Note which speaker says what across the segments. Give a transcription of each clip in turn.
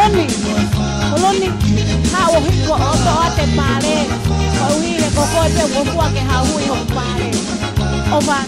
Speaker 1: Oloni ha o hi ko o te pare o hi le ko ko te wo ko ke ha hui ho pare o va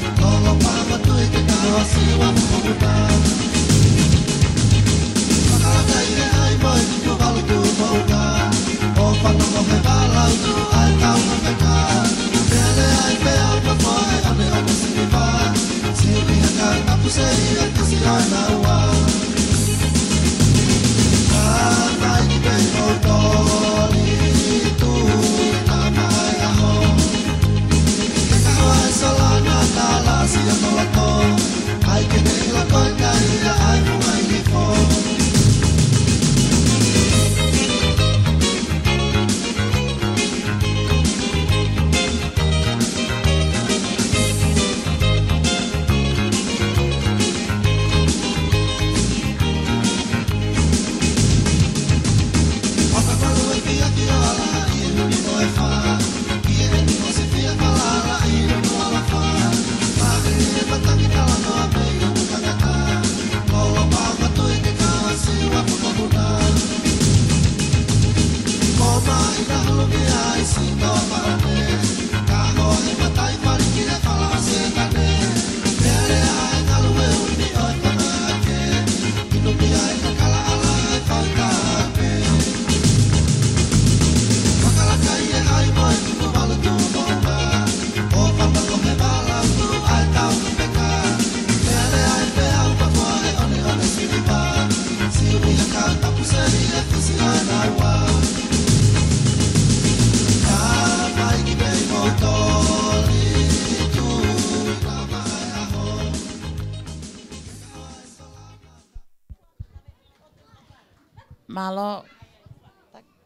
Speaker 2: Malo